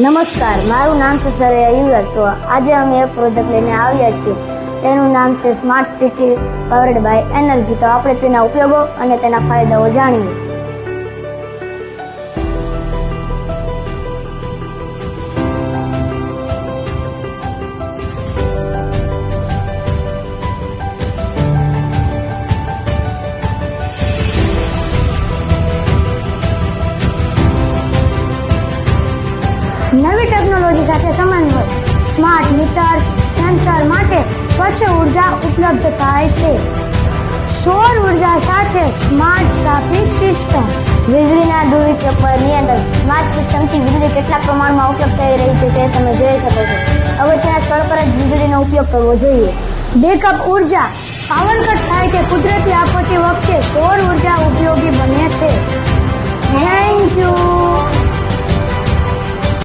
નમસ્કાર, મારું નામ છે સરૈયા યુવરાજ. તો આજે અમે એક પ્રોજેક્ટ લઈને આવ્યા છીએ. તેનું નામ છે smart city powered by energy. તો આપણે તેના ઉપયોગો અને તેના ફાયદાઓ જાણીએ. નવી ટેકનોલોજી સાથે સમન્વય. સ્માર્ટ મીટર્સ, સેન્સર માટે સ્વચ્છ ઉર્જા ઉપલબ્ધ થાય છે. સૌર ઉર્જા સાથે સ્માર્ટ ટ્રાફિક સિસ્ટમ. વીજળીના દુરુપયોગ પર નિયંત્રણ. સ્માર્ટ સિસ્ટમથી વીજળી કેટલા પ્રમાણમાં ઉપયોગ થઈ રહી છે તે તમે જોઈ શકો છો. અગત્યના સ્થળ પર જ વીજળીનો ઉપયોગ કરવો જોઈએ. બેકઅપ ઉર્જા. પાવર કટ થાય કે કુદરતી આપત્તિ વખતે સૌર ઉર્જા ઉપયોગી બને છે. Thank you.